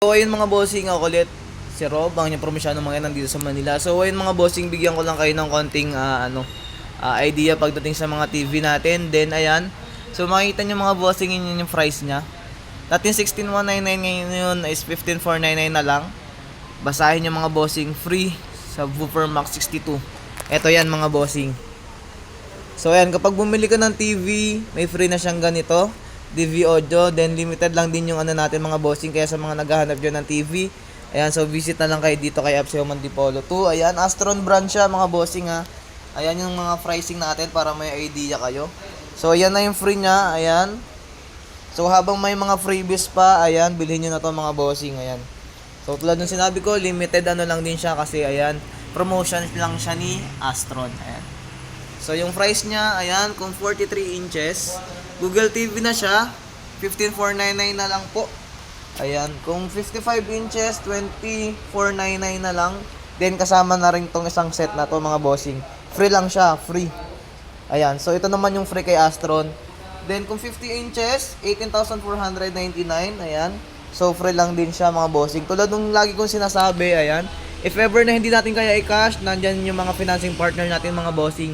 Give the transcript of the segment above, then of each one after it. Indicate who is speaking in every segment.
Speaker 1: So ayun mga bossing, ako ulit si Rob, ang inyong promosyano mga yan nandito sa Manila. So ayun mga bossing, bigyan ko lang kayo ng konting idea pagdating sa mga TV natin. Then ayan, so makikita nyo mga bossing, yun yung price nya. Dating 16,199, ngayon yun is 15,499 na lang. Basahin nyo mga bossing, free sa Woofer Max 62. Eto yan mga bossing. So ayan, kapag bumili ka ng TV, may free na siyang ganito, DV audio, then limited lang din yung natin mga bossing, kaya sa mga naghahanap dyan ng TV, ayan, so visit na lang kayo dito kay Apseo Mantipolo 2. Ayan, Astron brand siya mga bossing ha. Ayan yung mga pricing natin para may idea kayo. So ayan na yung free nya, ayan. So habang may mga freebies pa, ayan, bilhin nyo na to mga bossing, ayan. So tulad ng sinabi ko, limited lang din siya kasi ayan, promotion lang siya ni Astron, ayan. So yung price niya, ayan, kung 43 inches, Google TV na siya, 15,499 na lang po. Ayan, kung 55 inches, 24,99 na lang. Then kasama na rin tong isang set na to mga bossing. Free lang siya, free. Ayan, so ito naman yung free kay Astron. Then kung 50 inches, 18,499, ayan. So free lang din siya mga bossing. Tulad nung lagi kong sinasabi, ayan, if ever na hindi natin kaya i-cash, nandyan yung mga financing partner natin mga bossing.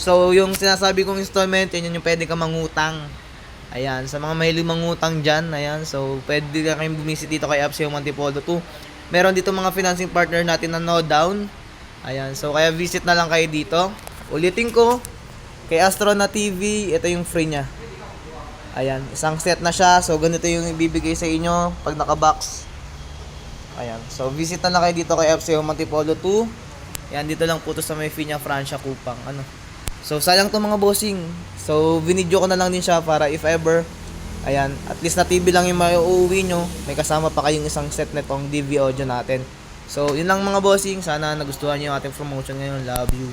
Speaker 1: So, yung sinasabi kong installment, yan yung pwede ka mangutang. Ayan, sa mga mahilig mangutang dyan, ayan. So, pwede ka kayong bumisit dito kay Apseo Mantipolo 2. Meron dito mga financing partner natin na no down. Ayan, so kaya visit na lang kayo dito. Ulitin ko, kay Astron na TV, ito yung free nya. Ayan, isang set na siya. So, ganito yung ibibigay sa inyo pag naka-box. Ayan, so visit na lang kayo dito kay Apseo Mantipolo 2. Ayan, dito lang po to sa may Finia Francia Kupang. So, sayang to mga bossing. So, binidyo ko na lang din siya para if ever, ayan, at least na TV lang yung maiuwi nyo. May kasama pa kayong isang set netong DV audio natin. So, yun lang mga bossing. Sana nagustuhan nyo yung ating promotion ngayon. Love you.